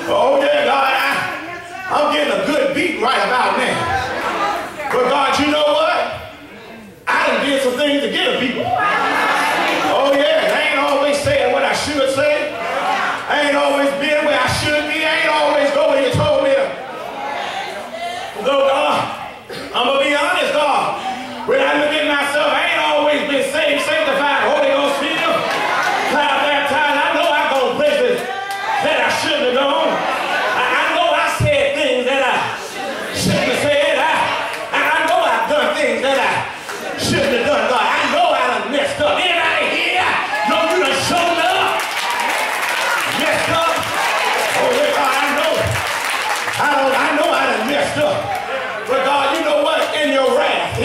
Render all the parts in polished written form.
Oh yeah, God, I'm getting a good beat right about now. But God, you know what? I done did some things to get a beat. Oh yeah, I ain't always saying what I should say. I ain't always been where I should be. I ain't always go where you told me to go, God. I'm gonna be honest, God. When I look at myself, I ain't always been saved, sanctified, Holy Ghost filled, cloud baptized. I know I go places that I shouldn't have gone. I know I said things that I shouldn't have said. I know I've done things that I shouldn't have done, God. I know I done messed up. Anybody here know you done shown up? Messed up? Oh, yeah, God, I know I done messed up. But God, you know what? In your wrath,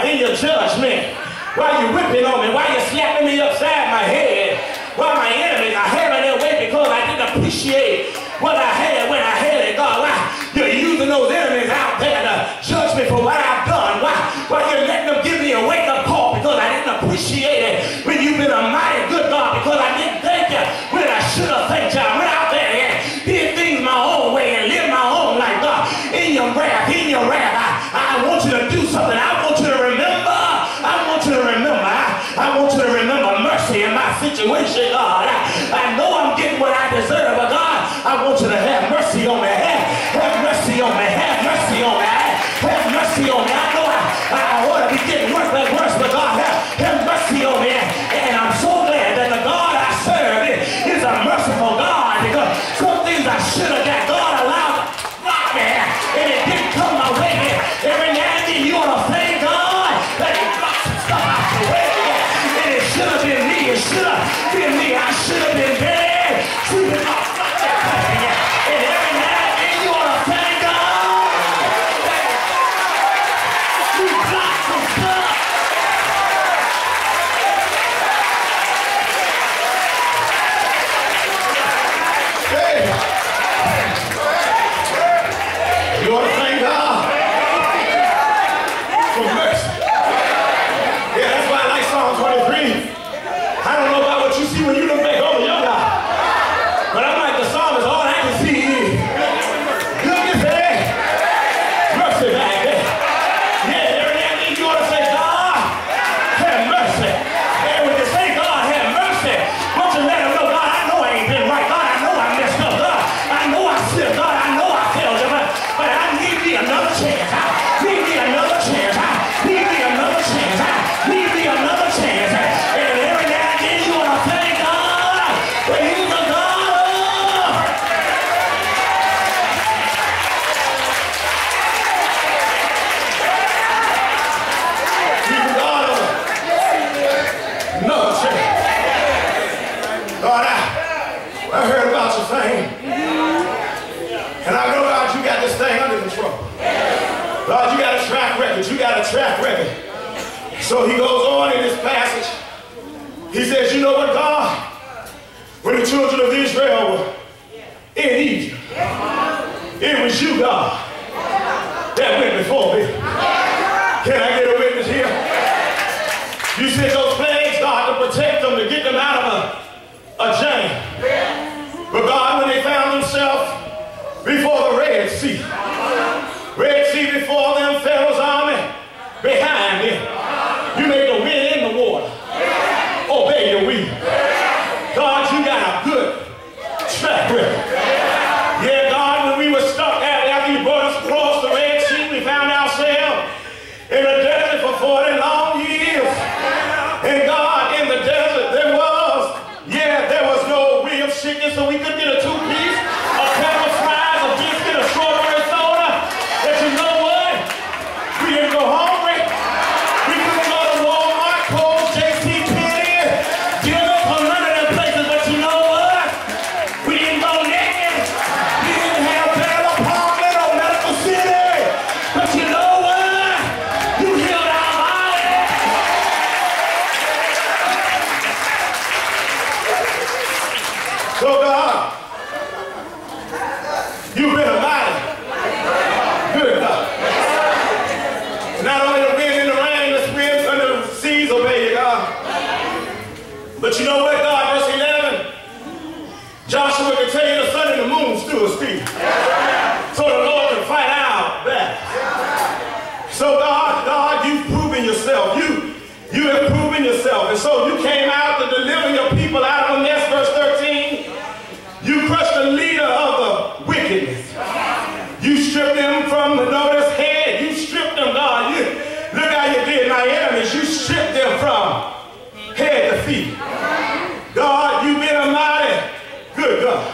in your judgment, while you whipping on me, while you slapping me upside my head, while my enemies are having their way because I didn't appreciate what I had when I had it, God, why you're using those enemies out there to judge me for what I've done, why you're letting them give me a wake-up call because I didn't appreciate it when you've been a mighty good God, because I didn't thank you when I should have thanked you. I went out there and did things my own way and lived my own life, God. In your wrath, I want you to do something. I want you to remember. I want you to remember mercy in my situation, God. I know I'm getting what I deserve, but God, I want you to have mercy on me. Have mercy on me. Have mercy on me. Have mercy on me. I know I ought to be getting worse and worse, but God, have mercy on me. And I'm so glad that the God I serve is a merciful God, because some things I should have got, God allowed to rock me, and it didn't come my way. Every now and then you ought to thank God that He dropped some stuff out the way. And it should have been me. It should have been me. I should have been dead. Sweeping off that thing. And every now and then you ought to thank God that He dropped some stuff. Hey. You ought to thank God for mercy. Yeah, that's why I like Psalm 23. I don't know about what you see when you look back over your life, but I'm like the psalmist. All I can see is goodness there, mercy back there. Yeah, every now and then you ought to say, God, have mercy. And when you say, God, have mercy, won't you let Him know, God, I know I ain't been right. God, I know I messed up. God, I know I sinned. God, I know I failed you, but I need me another chance. I need me another chance. I need me another chance. I need me another chance. And every now and then you want to thank God for He's the God of. He's the God of another chance. God, I heard about your thing. And I know, God, you got this thing under control. God, you got a track record. You got a track record. So he goes on in this passage. He says, you know what, God? When the children of Israel were in Egypt, it was you, God, that went before me. Can I get a witness here? You said those plagues, God, to protect them, to get them out of a jam. But God, when they found themselves before the Red Sea before them, Pharaoh's army behind them, you made the wind in the water obey your will. God, you got a good track record. Yeah, God, when we were stuck after you brought us across the Red Sea, we found ourselves in the desert for 40 long years. And God, in the desert, there was no real chicken, so we could get a two-piece, a pepper fries, a biscuit, a strawberry soda. But you know what? We didn't go hungry. We couldn't go to Walmart, Kohl's, JCPenney, dinner from none of them places. But you know what? We didn't go naked. We didn't have a better apartment or Medical City. But you know what? You healed our body. So God, you've been a mighty good God. Not only the wind and the rain, the winds and the seas obey you, God. But you know what, God, verse 11? Joshua can tell you the sun and the moon stood still. So the Lord can fight out that. So God, you've proven yourself. You have proven yourself. And so you came out to deliver your people out of a mess, verse 13. You crushed the leader of the wickedness. You stripped them from the notice head. You stripped them, God. Look how you did my enemies. You stripped them from head to feet. God, you've been a mighty good God.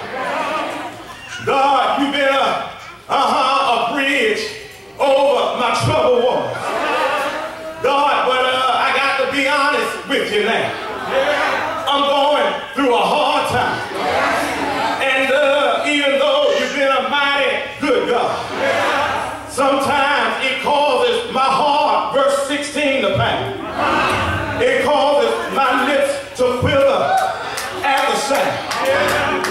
God, you've been a bridge over my troubled waters. God, but I got to be honest with you now. I'm going through a hard time. And even though you've been a mighty good God, sometimes it causes my heart, verse 16, to pound. It causes my lips to quiver at the sound.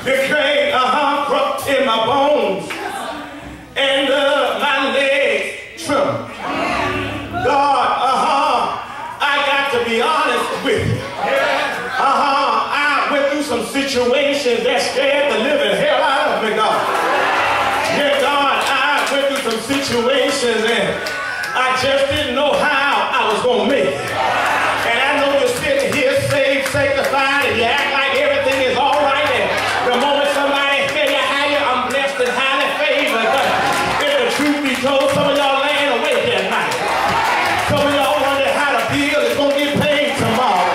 The clay corrupt in my bones, and my legs tremble. God, I got to be honest with you. I went through some situations that scared the living hell out of me, God. Yeah, God, I went through some situations and I just didn't know how I was going to make it. And I know you're sitting here saved, sanctified, and you act like everything is all right. And the moment somebody tell you how I'm blessed and highly favored, but if the truth be told, some of y'all laying awake that night. Some of y'all wonder how the bill is going to get paid tomorrow.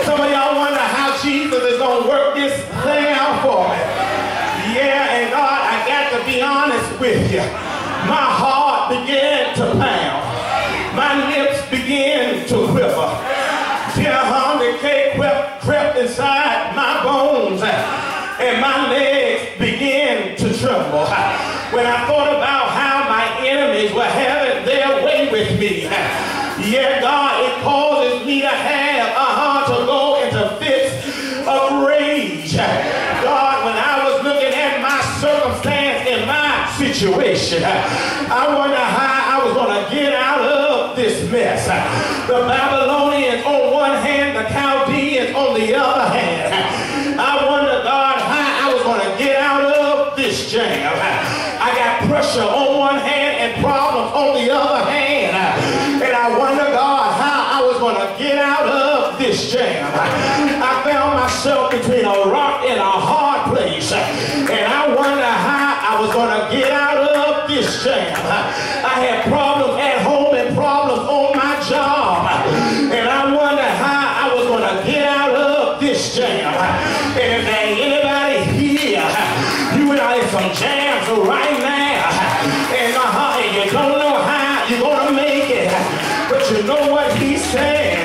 Some of y'all wonder how Jesus is going to work this thing out for me. Yeah, and God, I got to be honest with you. My heart began to pound. My lips began to quiver. Decay crept inside my bones, and my legs began to tremble. When I thought about how my enemies were having their way with me, yeah, God, it causes me to have to go into fits of rage. God, when I was looking at my circumstance and my situation, I wonder how I was going to get out of this mess. The Babylonians on one hand, the Chaldeans on the other hand. I wonder, God, how I was going to get out of this jam. I got pressure on one hand and problems on the other hand. And I wonder, God, how I was going to get out of this jam. I found myself between a rock and a hard place. And I wonder how I was going to get out of this jam. I had problems at home and problems on my job. And I wonder how I was going to get out of this jam. And if there ain't anybody here, you and I in some jams right now. And you don't know how you're going to make it. But you know what he said.